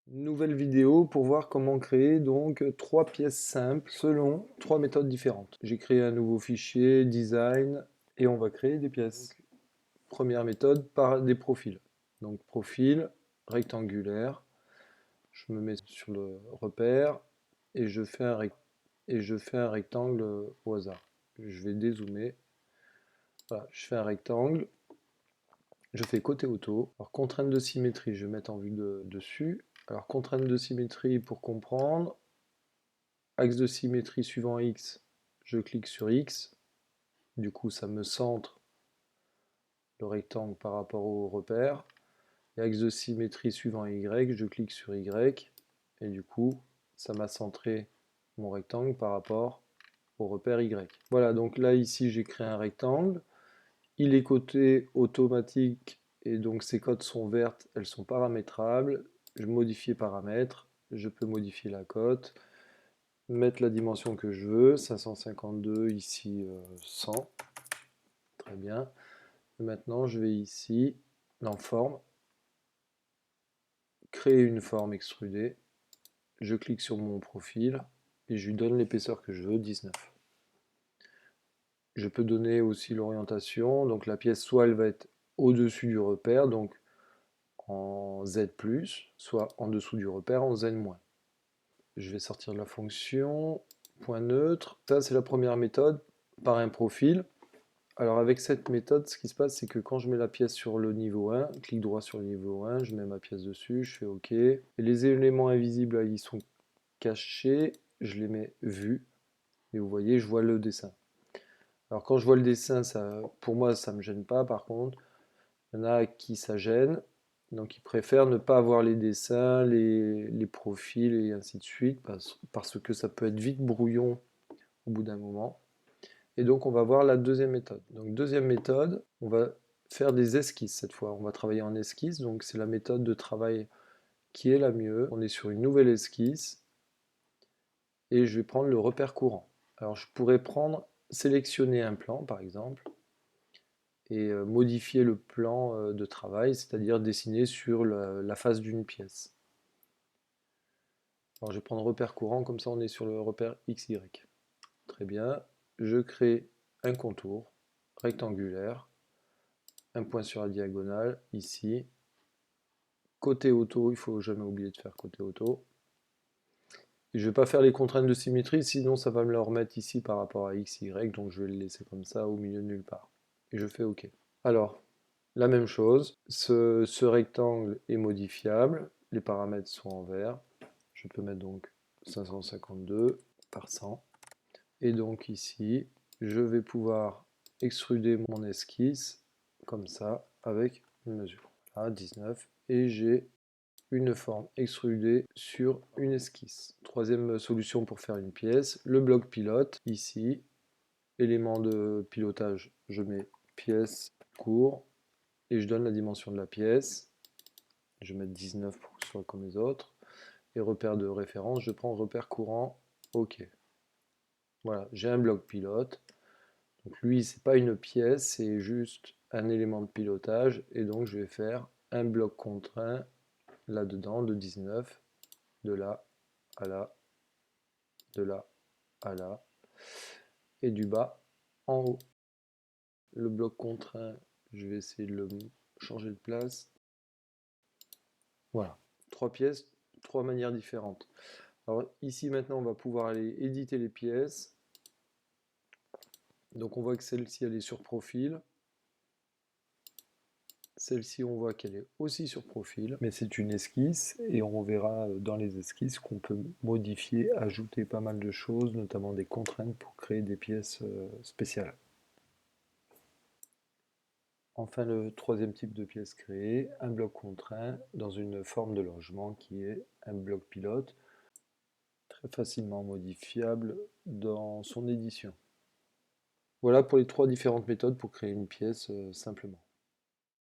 Nouvelle vidéo pour voir comment créer donc trois pièces simples selon trois méthodes différentes. J'ai créé un nouveau fichier, design, et on va créer des pièces. Première méthode, par des profils. Donc profil rectangulaire, je me mets sur le repère et je fais un rectangle au hasard. Je vais dézoomer. Voilà, je fais un rectangle. Je fais côté auto. Alors contrainte de symétrie, je vais mettre en vue dessus. Alors contrainte de symétrie pour comprendre. Axe de symétrie suivant X, je clique sur X. Du coup, ça me centre le rectangle par rapport au repère. Et axe de symétrie suivant Y, je clique sur Y. Et du coup, ça m'a centré mon rectangle par rapport au repère Y. Voilà, donc là, ici, j'ai créé un rectangle. Il est coté automatique et donc ces cotes sont vertes, elles sont paramétrables. Je modifie les paramètres, je peux modifier la cote, mettre la dimension que je veux, 552, ici 100, très bien. Maintenant je vais ici, dans forme, créer une forme extrudée, je clique sur mon profil et je lui donne l'épaisseur que je veux, 19. Je peux donner aussi l'orientation, donc la pièce soit elle va être au-dessus du repère, donc en Z+, soit en dessous du repère en Z-. Je vais sortir de la fonction, point neutre. Ça, c'est la première méthode, par un profil. Alors avec cette méthode, ce qui se passe, c'est que quand je mets la pièce sur le niveau 1, clic droit sur le niveau 1, je mets ma pièce dessus, je fais OK. Et les éléments invisibles, là, ils sont cachés, je les mets vus. Et vous voyez, je vois le dessin. Alors quand je vois le dessin, ça, pour moi, ça ne me gêne pas. Par contre, il y en a qui ça gêne. Donc ils préfèrent ne pas avoir les dessins, les profils et ainsi de suite, parce que ça peut être vite brouillon au bout d'un moment. Et donc on va voir la deuxième méthode. Donc deuxième méthode, on va faire des esquisses cette fois. On va travailler en esquisse, donc c'est la méthode de travail qui est la mieux. On est sur une nouvelle esquisse et je vais prendre le repère courant. Alors je pourrais sélectionner un plan par exemple, et modifier le plan de travail, c'est-à-dire dessiner sur la face d'une pièce. Alors je vais prendre repère courant, comme ça on est sur le repère XY. Très bien, je crée un contour rectangulaire, un point sur la diagonale, ici. Côté auto, il ne faut jamais oublier de faire côté auto. Et je ne vais pas faire les contraintes de symétrie, sinon ça va me le remettre ici par rapport à XY, donc je vais le laisser comme ça au milieu de nulle part. Et je fais OK. Alors, la même chose, ce rectangle est modifiable, les paramètres sont en vert, je peux mettre donc 552 par 100, et donc ici, je vais pouvoir extruder mon esquisse, comme ça, avec une mesure. Là, 19, et j'ai une forme extrudée sur une esquisse. Troisième solution pour faire une pièce, le bloc pilote, ici, élément de pilotage, je mets pièce, court, et je donne la dimension de la pièce. Je vais mettre 19 pour que ce soit comme les autres. Et repère de référence, je prends repère courant, OK. Voilà, j'ai un bloc pilote. Donc lui, c'est pas une pièce, c'est juste un élément de pilotage. Et donc je vais faire un bloc contraint là-dedans de 19, de là à là, de là à là, et du bas en haut. Le bloc contraint, je vais essayer de le changer de place. Voilà, trois pièces, trois manières différentes. Alors ici maintenant on va pouvoir aller éditer les pièces. Donc on voit que celle-ci elle est sur profil. Celle-ci on voit qu'elle est aussi sur profil, mais c'est une esquisse et on verra dans les esquisses qu'on peut modifier, ajouter pas mal de choses, notamment des contraintes pour créer des pièces spéciales. Enfin le troisième type de pièce créée, un bloc contraint dans une forme de logement qui est un bloc pilote, très facilement modifiable dans son édition. Voilà pour les trois différentes méthodes pour créer une pièce simplement.